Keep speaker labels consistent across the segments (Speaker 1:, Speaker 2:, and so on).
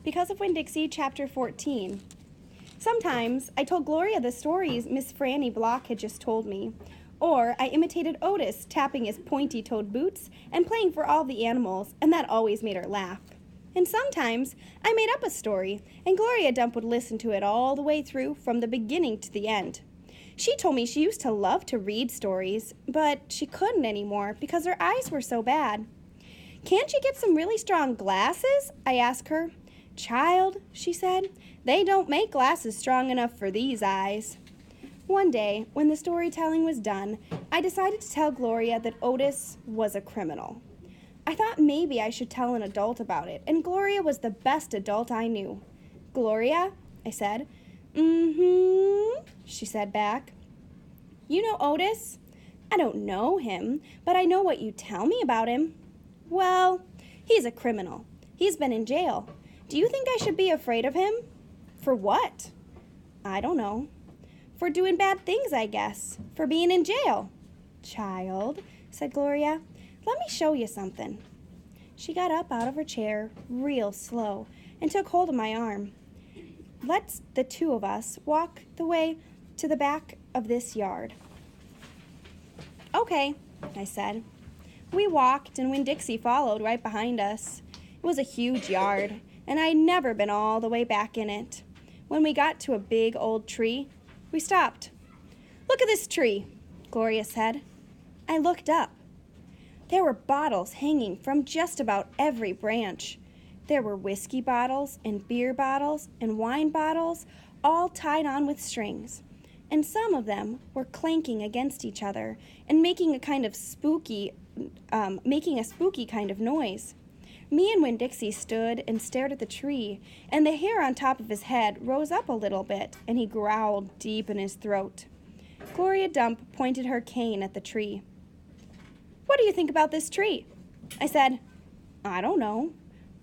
Speaker 1: because of Winn Dixie, Chapter 14. Sometimes I told Gloria the stories Miss Franny Block had just told me, or I imitated Otis tapping his pointy-toed boots and playing for all the animals, and that always made her laugh. And sometimes I made up a story, and Gloria Dump would listen to it all the way through from the beginning to the end. She told me she used to love to read stories, but she couldn't anymore because her eyes were so bad. "Can't you get some really strong glasses?" I asked her. "Child," she said, "they don't make glasses strong enough for these eyes." One day, when the storytelling was done, I decided to tell Gloria that Otis was a criminal. I thought maybe I should tell an adult about it, and Gloria was the best adult I knew. "Gloria," I said. "Mm-hmm," she said back. "You know Otis?" "I don't know him, but I know what you tell me about him." "Well, he's a criminal. He's been in jail. Do you think I should be afraid of him?" "For what?" "I don't know." "For doing bad things, I guess. For being in jail." "Child," said Gloria, "let me show you something." She got up out of her chair real slow and took hold of my arm. "Let's the two of us walk the way to the back of this yard." "Okay," I said. We walked, and Winn Dixie followed right behind us. It was a huge yard, and I'd never been all the way back in it. When we got to a big old tree, we stopped. "Look at this tree," Gloria said. I looked up. There were bottles hanging from just about every branch. There were whiskey bottles and beer bottles and wine bottles, all tied on with strings. And some of them were clanking against each other and making a spooky kind of noise. Me and Winn Dixie stood and stared at the tree, and the hair on top of his head rose up a little bit, and he growled deep in his throat. Gloria Dump pointed her cane at the tree. "What do you think about this tree?" I said. "I don't know."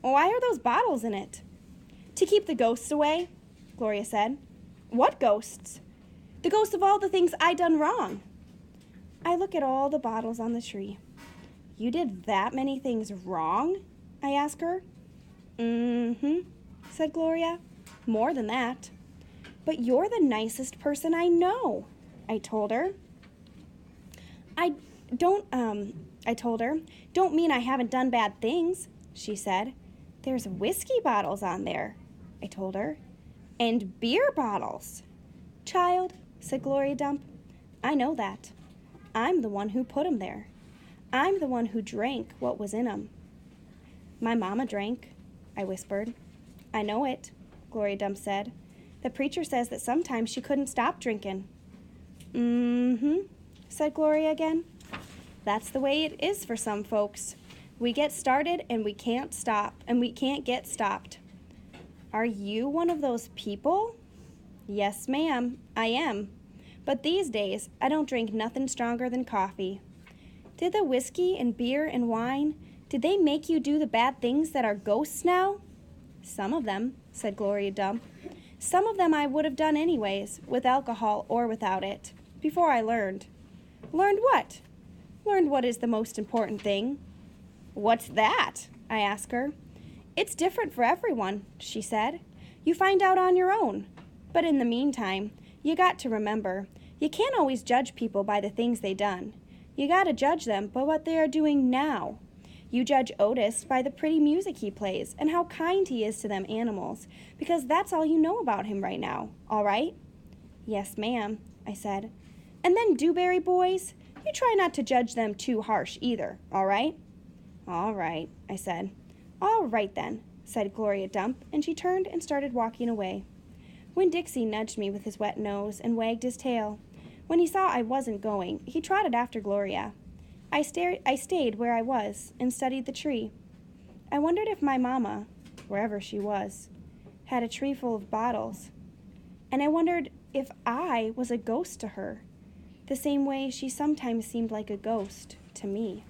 Speaker 1: "Why are those bottles in it?" "To keep the ghosts away," Gloria said. "What ghosts?" "The ghosts of all the things I done wrong." I look at all the bottles on the tree. "You did that many things wrong?" I asked her. "Mm-hmm," said Gloria. "More than that." "But you're the nicest person I know," I told her. I told her, "Don't mean I haven't done bad things," she said. "There's whiskey bottles on there," I told her. "And beer bottles." "Child," said Gloria Dump, "I know that. I'm the one who put 'em there. I'm the one who drank what was in 'em." "My mama drank," I whispered. "I know it," Gloria Dump said. "The preacher says that sometimes she couldn't stop drinking." "Mm-hmm," said Gloria again. "That's the way it is for some folks. We get started and we can't stop, and we can't get stopped." "Are you one of those people?" "Yes, ma'am, I am. But these days, I don't drink nothing stronger than coffee." "Did the whiskey and beer and wine, did they make you do the bad things that are ghosts now?" "Some of them," said Gloria Dump. "Some of them I would have done anyways, with alcohol or without it, before I learned." "Learned what?" "Learned what is the most important thing." "What's that?" I asked her. "It's different for everyone," she said. "You find out on your own. But in the meantime, you got to remember, you can't always judge people by the things they done. You got to judge them by what they are doing now. You judge Otis by the pretty music he plays and how kind he is to them animals, because that's all you know about him right now, all right?" "Yes, ma'am," I said. "And then Dewberry boys, you try not to judge them too harsh either, all right?" "All right," I said. "All right then," said Gloria Dump, and she turned and started walking away. Winn Dixie nudged me with his wet nose and wagged his tail. When he saw I wasn't going, he trotted after Gloria. I stayed where I was and studied the tree. I wondered if my mama, wherever she was, had a tree full of bottles. And I wondered if I was a ghost to her, the same way she sometimes seemed like a ghost to me.